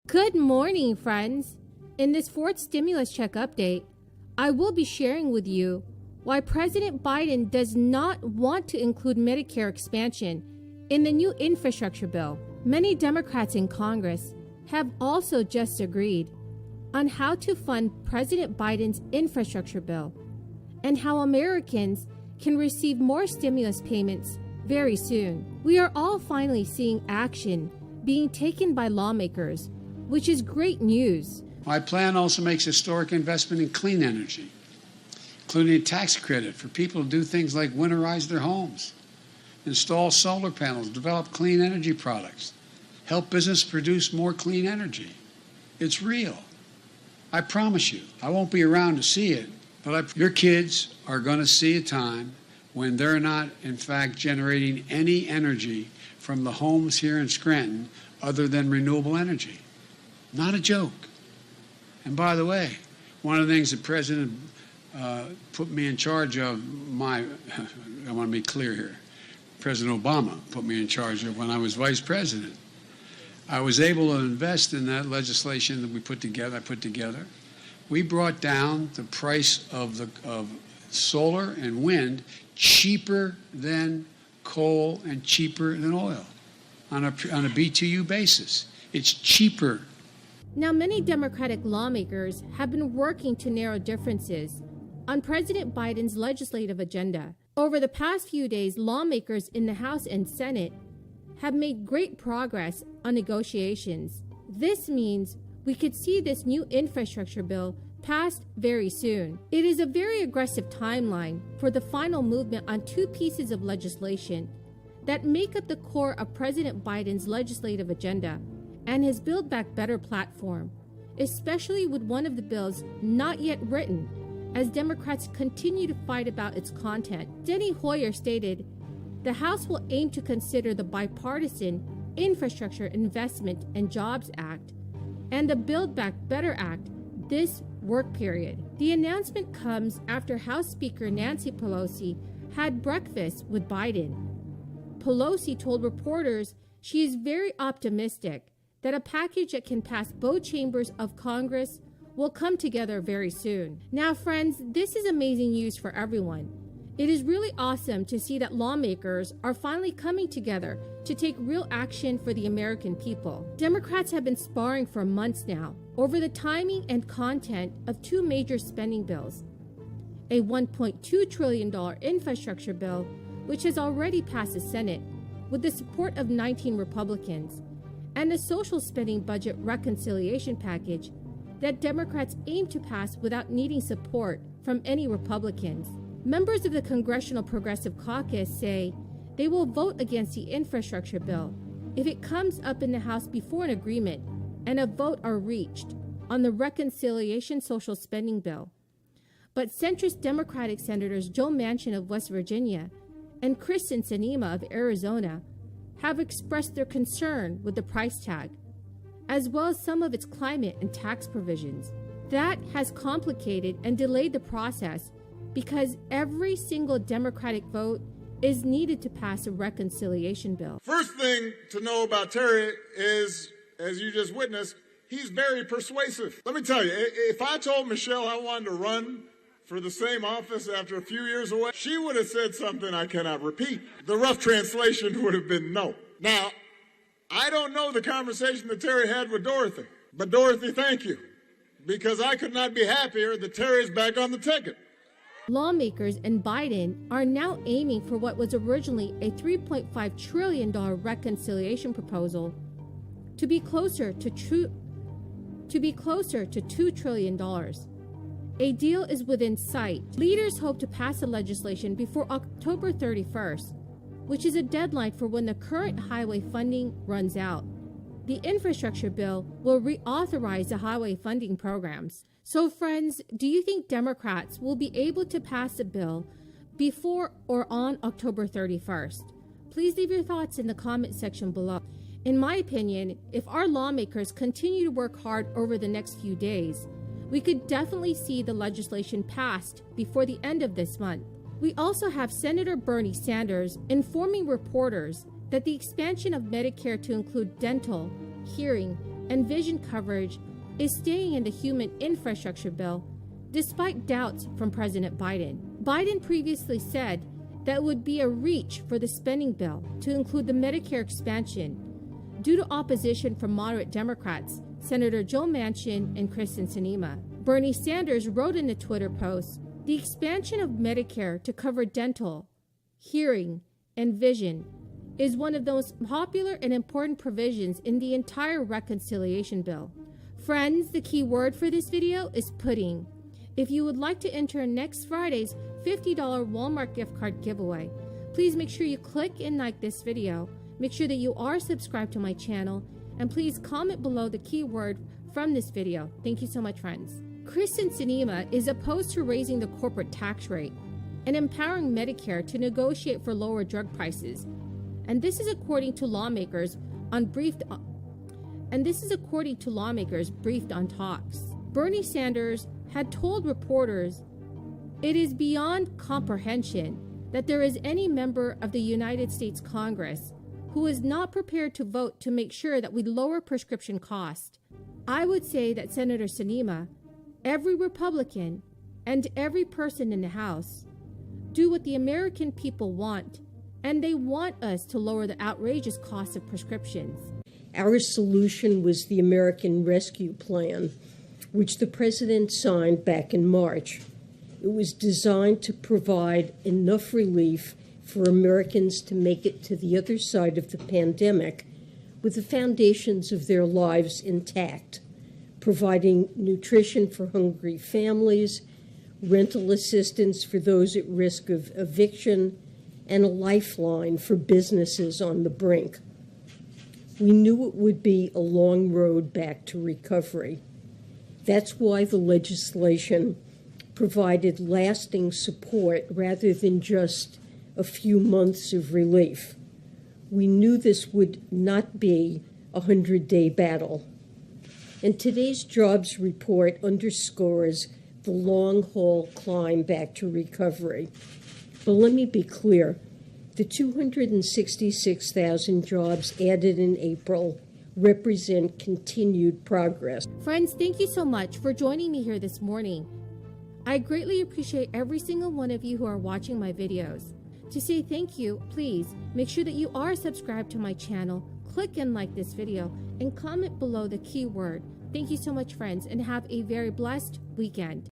Good morning, friends. In this fourth stimulus check update, I will be sharing with you why President Biden does not want to include Medicare expansion in the new infrastructure bill. Many Democrats in Congress have also just agreed on how to fund President Biden's infrastructure bill and how Americans can receive more stimulus payments very soon. We are all finally seeing action being taken by lawmakers, which is great news. My plan also makes historic investment in clean energy, including a tax credit for people to do things like winterize their homes, install solar panels, develop clean energy products, help business produce more clean energy. It's real. I promise you, I won't be around to see it, but your kids are going to see a time when they're not, in fact, generating any energy from the homes here in Scranton other than renewable energy. Not a joke. And by the way, one of the things the President put me in charge of, I want to be clear here, President Obama put me in charge of when I was Vice President. I was able to invest in that legislation that I put together. We brought down the price of solar and wind cheaper than coal and cheaper than oil on a BTU basis. It's cheaper. Now, many Democratic lawmakers have been working to narrow differences on President Biden's legislative agenda. Over the past few days, lawmakers in the House and Senate have made great progress on negotiations. This means we could see this new infrastructure bill passed very soon. It is a very aggressive timeline for the final movement on two pieces of legislation that make up the core of President Biden's legislative agenda and his Build Back Better platform, especially with one of the bills not yet written, as Democrats continue to fight about its content. Steny Hoyer stated, "The House will aim to consider the bipartisan Infrastructure Investment and Jobs Act and the Build Back Better Act this work period." The announcement comes after House Speaker Nancy Pelosi had breakfast with Biden. Pelosi told reporters she is very optimistic that a package that can pass both chambers of Congress will come together very soon. Now, friends, this is amazing news for everyone. It is really awesome to see that lawmakers are finally coming together to take real action for the American people. Democrats have been sparring for months now over the timing and content of two major spending bills: a $1.2 trillion infrastructure bill, which has already passed the Senate with the support of 19 Republicans, and a social spending budget reconciliation package that Democrats aim to pass without needing support from any Republicans. Members of the Congressional Progressive Caucus say they will vote against the infrastructure bill if it comes up in the House before an agreement and a vote are reached on the reconciliation social spending bill. But centrist Democratic Senators Joe Manchin of West Virginia and Kristen Sinema of Arizona have expressed their concern with the price tag, as well as some of its climate and tax provisions. That has complicated and delayed the process because every single Democratic vote is needed to pass a reconciliation bill. First thing to know about Terry is, as you just witnessed, he's very persuasive. Let me tell you, if I told Michelle I wanted to run for the same office after a few years away, she would have said something I cannot repeat. The rough translation would have been no. Now, I don't know the conversation that Terry had with Dorothy, but Dorothy, thank you, because I could not be happier that Terry's back on the ticket. Lawmakers and Biden are now aiming for what was originally a $3.5 trillion reconciliation proposal to be closer to $2 trillion. A deal is within sight. Leaders hope to pass the legislation before October 31st, which is a deadline for when the current highway funding runs out. The infrastructure bill will reauthorize the highway funding programs. So, friends, do you think Democrats will be able to pass the bill before or on October 31st? Please leave your thoughts in the comment section below. In my opinion, if our lawmakers continue to work hard over the next few days, we could definitely see the legislation passed before the end of this month. We also have Senator Bernie Sanders informing reporters that the expansion of Medicare to include dental, hearing, and vision coverage is staying in the human infrastructure bill despite doubts from President Biden. Biden previously said that it would be a reach for the spending bill to include the Medicare expansion due to opposition from moderate Democrats, Senator Joe Manchin and Kristen Sinema. Bernie Sanders wrote in a Twitter post, "The expansion of Medicare to cover dental, hearing, and vision is one of the most popular and important provisions in the entire reconciliation bill." Friends, the key word for this video is pudding. If you would like to enter next Friday's $50 Walmart gift card giveaway, please make sure you click and like this video. Make sure that you are subscribed to my channel, and please comment below the keyword from this video. Thank you so much, friends. Kristen Sinema is opposed to raising the corporate tax rate and empowering Medicare to negotiate for lower drug prices. And this is according to lawmakers briefed on talks. Bernie Sanders had told reporters, "It is beyond comprehension that there is any member of the United States Congress who is not prepared to vote to make sure that we lower prescription costs." I would say that Senator Sinema, every Republican, and every person in the House do what the American people want, and they want us to lower the outrageous cost of prescriptions. Our solution was the American Rescue Plan, which the President signed back in March. It was designed to provide enough relief for Americans to make it to the other side of the pandemic with the foundations of their lives intact, providing nutrition for hungry families, rental assistance for those at risk of eviction, and a lifeline for businesses on the brink. We knew it would be a long road back to recovery. That's why the legislation provided lasting support rather than just a few months of relief. We knew this would not be a 100-day battle. And today's jobs report underscores the long-haul climb back to recovery. But let me be clear. The 266,000 jobs added in April represent continued progress. Friends, thank you so much for joining me here this morning. I greatly appreciate every single one of you who are watching my videos. To say thank you, please make sure that you are subscribed to my channel, click and like this video, and comment below the keyword. Thank you so much, friends, and have a very blessed weekend.